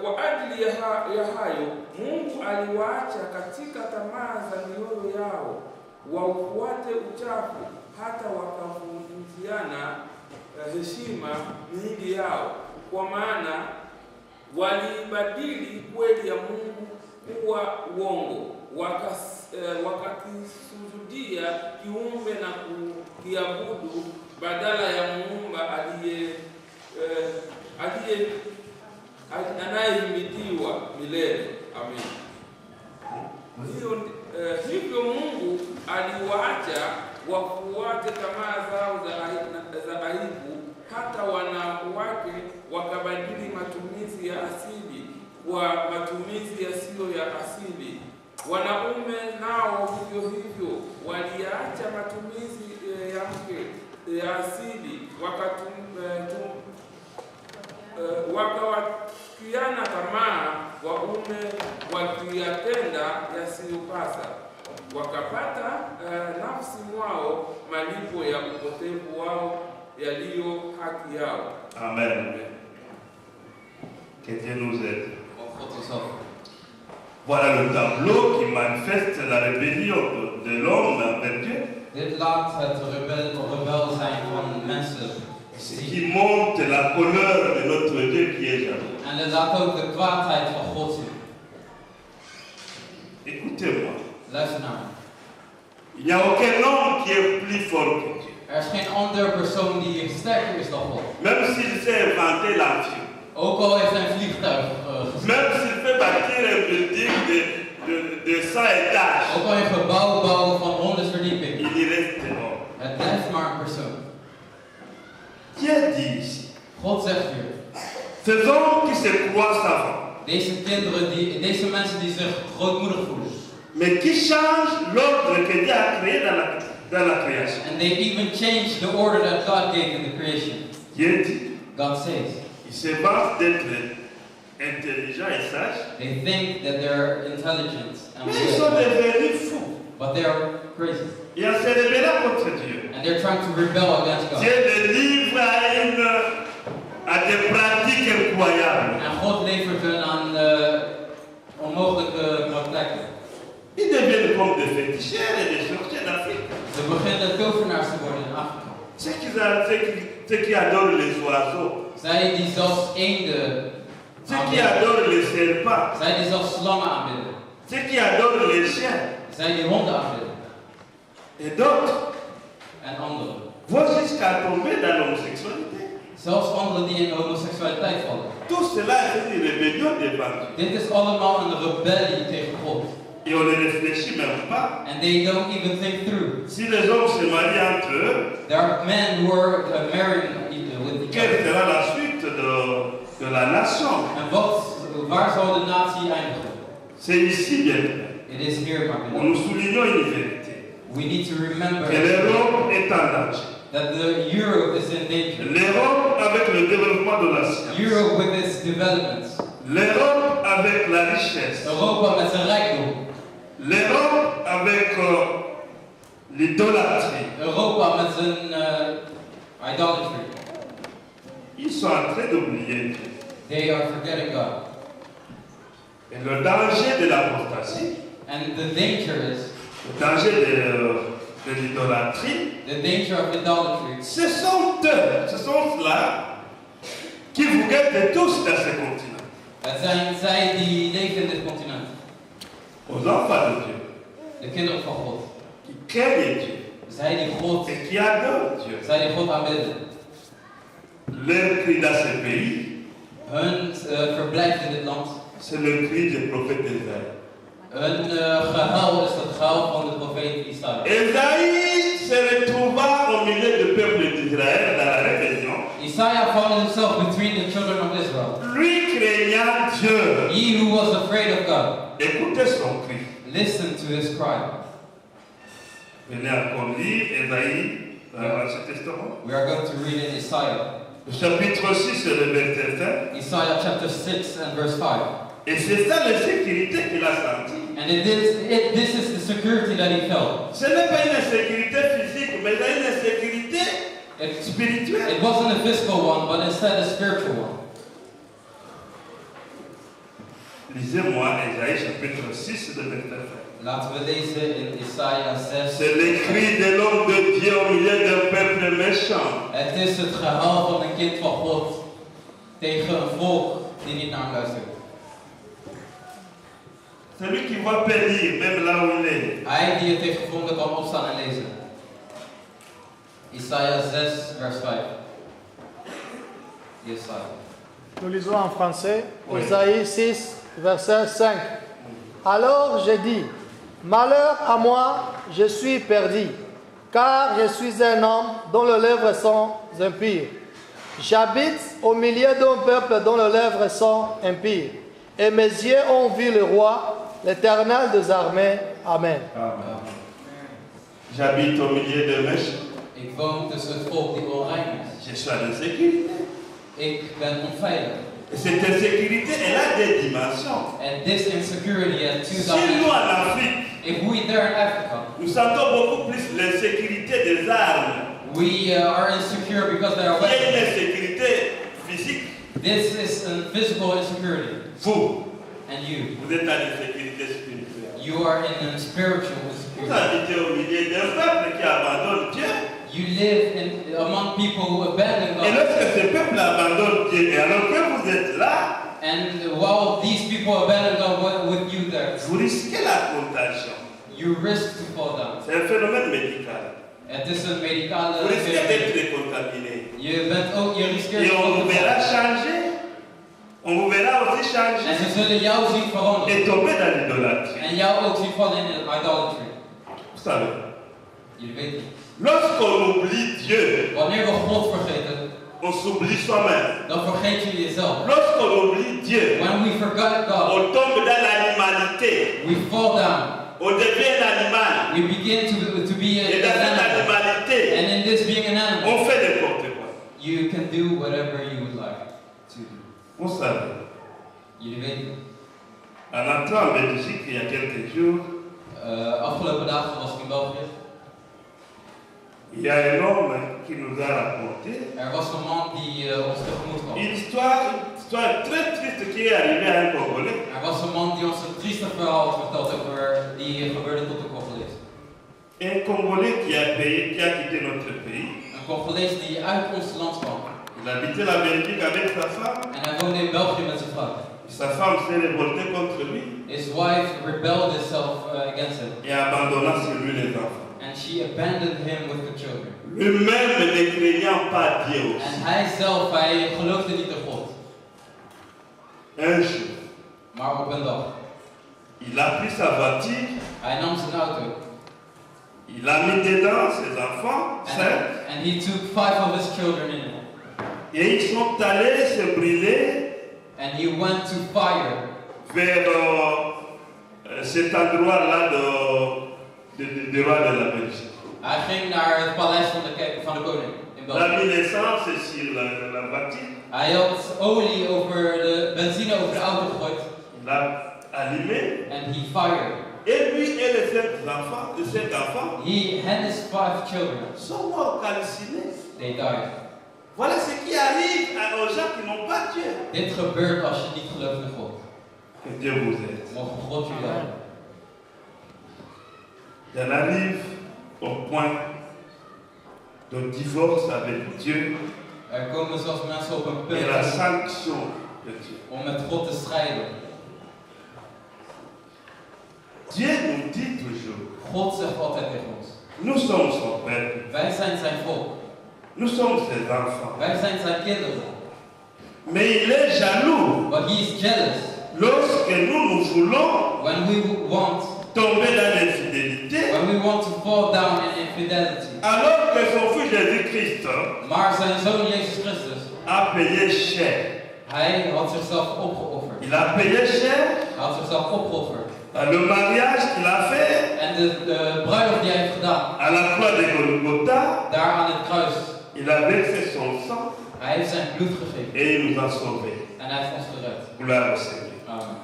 Kwa ajili ya hayo Mungu aliwaacha katika tamaa za mioyo yao waufuate uchafu, hata wakavunjiana heshima miili yao, kwa maana walibadili kweli ya Mungu kuwa uongo, wakakisujudia kiumbe na kukiabudu badala ya Muumba anayehimidiwa milele. Amen. Hivyo Mungu aliwaacha wafuate tamaa zao za aibu, hata wanawake wakabadili matumizi ya asili kwa matumizi yasiyo ya asili. Wanaume nao hivyo hivyo waliacha matumizi ya mke ya asili, wakawakiana tamaa, waume wakiyatenda yasiyopasa, wakapata nafsi mwao malipo ya upotevu wao yaliyo haki yao. Amen. Que Dieu nous aide. Voilà le tableau qui manifeste la rébellion de l'homme envers Dieu. Dit laat het rebel zijn van mensen Ce zien. qui montre la colère de notre Dieu qui est jaloux. En dit laat ook de kwaadheid van God zien. Écoutez-moi. Luister naar me. Il n'y a aucun homme qui est plus fort que Dieu. Er is geen andere persoon die sterker is dan God. Même s'il sait inventer l'avion. Ook al heeft hij een vliegtuig gezien. Même s'il fait bâtir un building de 100 étages. Ook al een gebouw bouwen van 100 verdiepingen. Il y reste homme. Het blijft maar een persoon. Dieu dit ici. God zegt hier. Ces hommes qui se croient savants. Deze mensen die zich grootmoedig voelen. Mais qui changent l'ordre que Dieu a créé dans la création. And they even change the order that God gave in the creation. Dieu dit. God says. Ils se battent d'être intelligents et sages. They think that they're intelligent and Mais ils sont wise, devenus fous. but they're crazy. Et en se révélant contre Dieu. And they're trying to rebel against God. Dieu les livre à des pratiques incroyables. En God levert hun aan onmogelijke praktijken. Ils deviennent comme des féticheurs et des sorciers d'Afrique. Ze beginnen tovenaars te worden in Afrika. Ceux qui adorent les oiseaux. Zij die zelfs eenden Ceux qui aanbidden. adorent les serpents. Zij die zelfs slangen aanbidden. Ceux qui adorent les chiens. Zij die honden aanbidden. Et d'autres En anderen. vont jusqu'à tomber dans l'homosexualité. Zelfs anderen die in de homoseksualiteit vallen. Tout cela est une rébellion devant Dieu. Dit is allemaal een rebellie tegen God. Et on ne réfléchit même pas. and they don't even think through. Si les hommes se marient entre eux, There are men who are marrying with each quelle other. sera la suite de la nation? En waar zal de natie eindigen? C'est ici, bien clair. It is here, my Nous beloved. soulignons une vérité. We need to remember Que l'Europe est en danger. that the Europe is in danger. L'Europe avec le développement de la science. Europe with its developments. L'Europe avec la richesse. Europa met zijn rijkdom. L'Europe avec l'idolâtrie. Europa met zijn idolatry. Ils sont en train d'oublier Dieu. They are forgetting God. Et le danger de l'apostasie, And the danger is, le danger de l'idolâtrie, the danger of idolatry, ce sont eux, ce sont ceux-là qui vous guettent tous dans ce continent. het zijn zij die leven in dit continent. Aux enfants de Dieu, De kinderen van God. qui craignent Dieu Zij die God, et qui adorent Dieu. zij die God aanbidden. Leur cri dans ce pays, Hun verblijf in dit land. c'est le cri du prophète Isaïe. Hun gehuil is het gehuil van de profeet Isaïe. Isaïe se retrouva au milieu du peuple d'Israël dans la rébellion. Isaiah found himself between the children of Israel. Lui craignant Dieu. He who was afraid of God. Écoutez son cri. Listened to his cry. Venez encore lire Isaïe dans l'Ancien Testament. We are going to read in Isaiah. Le chapitre 6 et le verset 5. Isaiah chapter 6 and verse 5. Et c'est ça la sécurité qu'il a sentie. And this is the security that he felt. Ce n'est pas une insécurité physique, mais une insécurité spirituelle. It wasn't a physical one, but instead a spiritual one. Lisez-moi Isaïe chapitre 6 et le verset 5. Laten we lezen in Isaiah 6. C'est le cri de l'homme de Dieu au milieu d'un peuple méchant. Het is het gehuil van een kind van God tegen een volk die niet naar hem luistert. Celui qui va périr, même là où il est. Hij die het heeft gevonden kan opstaan en lezen. Isaiah 6 vers 5. Isaiah. Nous lisons en français, Oui. Isaïe 6, verset 5. Alors j'ai dit, malheur à moi, je suis perdu, car je suis un homme dont les lèvres sont impures. J'habite au milieu d'un peuple dont les lèvres sont impures. Et mes yeux ont vu le roi, l'Éternel des armées. Amen. J'habite au milieu de méchants. Ik woon tussen het volk die onrein is. Je suis en insécurité. Ik ben onveilig. Et cette insécurité, elle a des dimensions. And this insecurity has two Chez nous dimensions. en Afrique, If we there in Africa, nous sentons beaucoup plus l'insécurité des armes. we are insecure because there are Il y a une weapons. insécurité physique. This is a physical insecurity. Vous, And you, vous êtes en insécurité spirituelle. you are in a spiritual Vous insecurity. habitez au milieu d'un peuple qui abandonne Dieu. You live among people who abandon Et God. lorsque ce peuple abandonne Dieu, et alors que vous êtes là, And while these people abandon God with you there, vous risquez la contagion. you risk to fall down. C'est un phénomène médical. Het is een medicale Vous risquez fenomeen. d'être contaminé. Je riskeert Et on ook vous te verra vallen. changer. On vous verra aussi En changer. ze zullen jou zien veranderen. Et tomber dans l'idolâtrie. En jou ook zien vallen in idolatry. Vous savez, Jullie weten. lorsqu'on oublie Dieu, Wanneer we God vergeten, on s'oublie soi-même. dan vergeet je jezelf. Lorsqu'on oublie Dieu, When we forget God, on tombe dans l'animalité. we fall down. On devient un animal. We begin to be Et an dans cette animal. animalité, And in this being an animal, on fait n'importe quoi. you can do whatever you would like to do. Vous savez, Jullie weten. en entrant en Belgique il y a quelques jours, Afgelopen dagen was ik in België. il y a un homme qui nous a rapporté Er was een man die ons tegemoet kwam. une histoire très triste qui est arrivée à un Congolais. Er was een man die ons een trieste verhaal had verteld over die gebeurde tot de Congolees. Un Congolais qui a quitté notre pays. Een Congolees die uit ons land kwam. Il habitait la Belgique avec sa femme. En hij woonde in België met zijn vrouw. Sa femme s'est révoltée contre lui His wife rebelled herself against him. et abandonna sur lui les enfants. And she abandoned him with the children. Lui-même ne craignant pas Dieu En aussi. hij zelf, hij geloofde niet in God. Un jour, Maar op een dag, Il a pris sa voiture, Hij nam zijn auto. il a mis dedans ses enfants, cinq, And he took 5 of his children in it. et ils sont allés se brûler And he went to fire vers cet endroit-là de roi de la Belgique. Hij ging naar het paleis van de koning in Il a België. mis l'essence sur la voiture, Hij had olie benzine over de auto gegooid. il l'a allumé, And he fired. et lui et les cinq enfants He and his 5 children, sont morts calcinés. they died. Voilà ce qui arrive aux gens qui n'ont pas Dieu. Dit gebeurt als je niet gelooft in God. Que Dieu vous aide. Mogen God jullie helpen. On arrive au point de divorce avec Dieu Er komen zelfs mensen op een et la punt sanction de Dieu. om met God te strijden. Dieu nous dit toujours, God zegt altijd tegen ons. nous sommes son peuple, Wij zijn zijn volk. nous sommes ses enfants. Wij zijn zijn kinderen. Mais il est jaloux But he is jealous lorsque nous voulons when we want, tomber dans l'infidélité, when we want to fall down in infidelity. alors que son fils Jésus-Christ Maar zijn zoon Jezus Christus, a payé cher. hij had zichzelf opgeofferd. Il a payé cher Hij had zichzelf opgeofferd. le mariage qu'il a fait En de bruiloft die hij heeft gedaan, à la croix de Golgotha, daar aan het kruis, il a versé son sang hij heeft zijn bloed gegeven. et il nous a sauvés. En hij heeft ons gered. Gloire au Seigneur. Amen.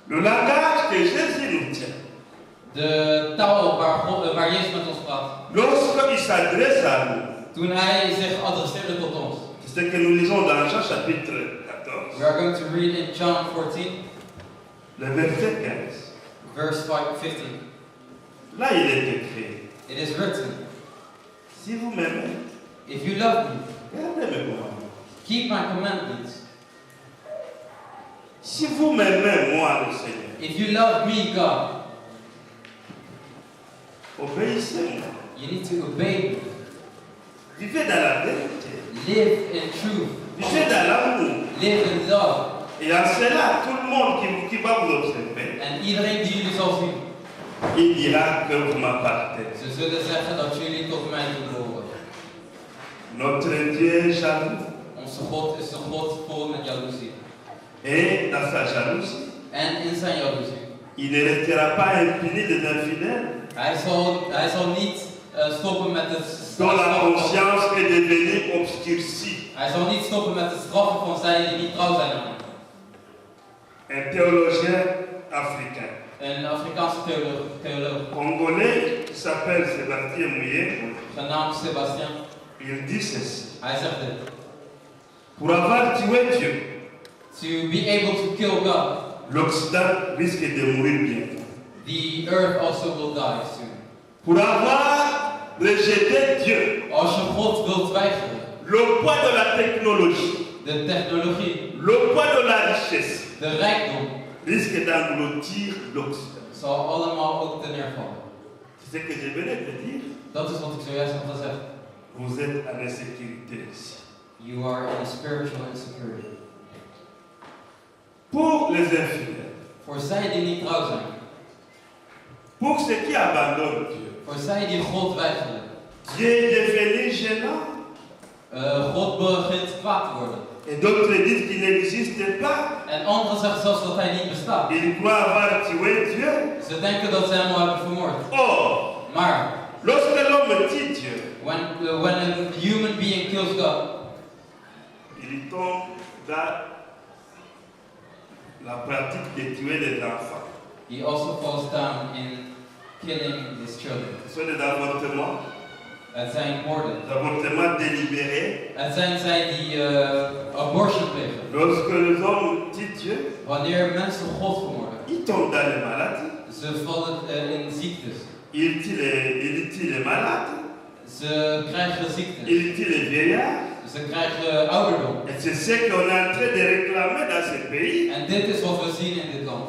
Le langage que Jésus nous tient, De taal waar Jezus met ons praat, lorsqu'il s'adresse à nous, toen hij zich adresseerde tot ons. c'est ce que nous lisons dans Jean chapitre 14, We are going to read in John 14, le verset 15. verse 15. Là, il est écrit, It is written, si vous m'aimez, if you love me, gardez mes commandements. keep my commandments. Si vous m'aimez, moi, le Seigneur, If you love me, God, obéissez-moi. you need to obey me. Vivez dans la vérité. Live in truth. Vivez dans l'amour. Live in love. Et en cela, tout le monde qui va vous observer, En iedereen die jullie zal zien, il dira que vous m'appartenez. ze zullen zeggen dat jullie tot mij behoren. Notre Dieu est jaloux. Onze God is een God vol met jaloezie. Et dans sa jalousie, En in zijn jaloezie, il ne restera pas impuni des infidèles, hij zal niet stoppen met het dont la straffen. conscience est devenue obscurcie. Hij zal niet stoppen met het straffen van zij die niet trouw zijn aan hem. Un théologien africain, Een Afrikaanse theoloog, congolais, qui s'appelle Sébastien Mouillet, genaamd Sébastien, il dit ceci. hij zegt dit. Pour avoir tué Dieu, To be able to kill God, l'Occident risque de mourir bientôt. the earth also will die soon. Pour avoir rejeté Dieu, Als je God wilt weigeren, le poids de la technologie, de technologie, le poids de la richesse, de rijkdom, risque d'engloutir l'Occident. zal allemaal ook ten neervallen. C'est ce que je venais de dire. Dat is wat ik zojuist heb gezegd. Vous êtes en insécurité ici. You are in a spiritual insecurity. Pour les infidèles, Voor zij die niet trouw zijn, pour ceux qui abandonnent Dieu, voor zij die God weigeren, Dieu est devenu gênant. God begint kwaad te worden. Et d'autres disent qu'il n'existe pas. En anderen zeggen zelfs dat hij niet bestaat. Ils croient avoir tué Dieu. Ze denken dat ze hem al hebben vermoord. Or, Maar, lorsque l'homme tue Dieu, when a human being kills God, il tombe dans la pratique de tuer les enfants. he also falls down in killing his children. Ce sont des avortements, Het zijn moorden. des avortements délibérés. Het zijn zij die abortion plegen. Lorsque les hommes tuent Dieu, Wanneer mensen God vermoorden, ils tombent dans les maladies. ze vallen in ziektes. Ils tuent les malades. Ze krijgen ziektes. Ils tuent les vieillards. Ze krijgen ouderdom. Et c'est ce qu'on est en train de réclamer dans ce pays. En dit is wat we zien in dit land.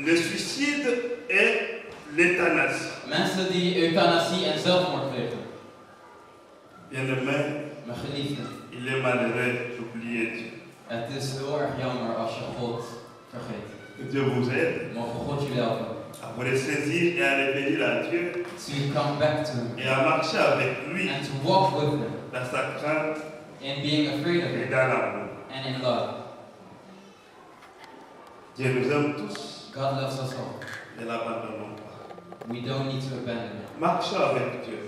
Le suicide et l'euthanasie. Mensen die euthanasie en zelfmoord plegen. Bien-aimé, Mijn geliefden, il est malheureux d'oublier Dieu. het is heel erg jammer als je God vergeet. Que Dieu vous aide Mogen God jullie helpen. à vous ressaisir et à revenir à Dieu To come back to Him et à marcher avec lui and to walk with Him dans sa crainte in being afraid of et Him dans l'amour. and in love. Dieu nous aime tous, God loves us all. ne l'abandonnons pas. We don't need to abandon Him. Marchons avec Dieu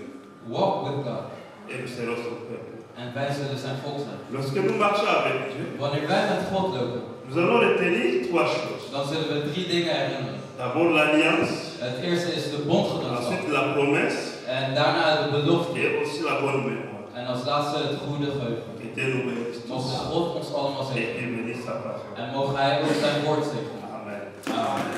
Walk with God. et nous serons son peuple. En wij zullen zijn volk zijn. Lorsque nous marchons avec Dieu, Wanneer wij met God lopen, nous allons retenir trois choses. dan zullen we 3 dingen herinneren. D'abord l'alliance, Het eerste is de bondgenootschap. ensuite la promesse En daarna de belofte. et aussi la bonne mémoire. En als laatste het goede geheugen. Que Dieu nous bénisse Mogen tous God ons allemaal et zegenen. qu'il bénisse sa parole. En mogen Hij ook zijn woord zegenen. Amen. Amen.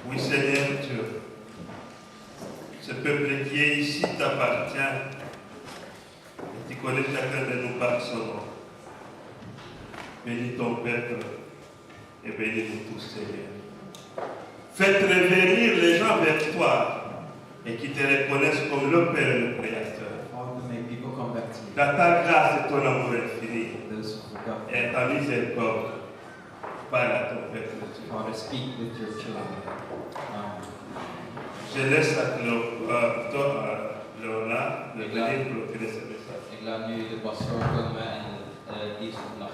Oui Seigneur Dieu, ce peuple qui est ici t'appartient et tu connais chacun de nous par son nom. Bénis ton peuple et bénis-nous tous Seigneur. Faites revenir les gens vers toi et qui te reconnaissent comme le Père et le Créateur. Father, may people come back to you. Dans ta grâce et ton amour infini Those who forgot. et ta miséricorde, parle à ton peuple Dieu. Father, speak with your children. Amen. Je laisse à Léonard de venir clôturer ce message. Ik laat nu de pastoor komen en de dienst vandaag.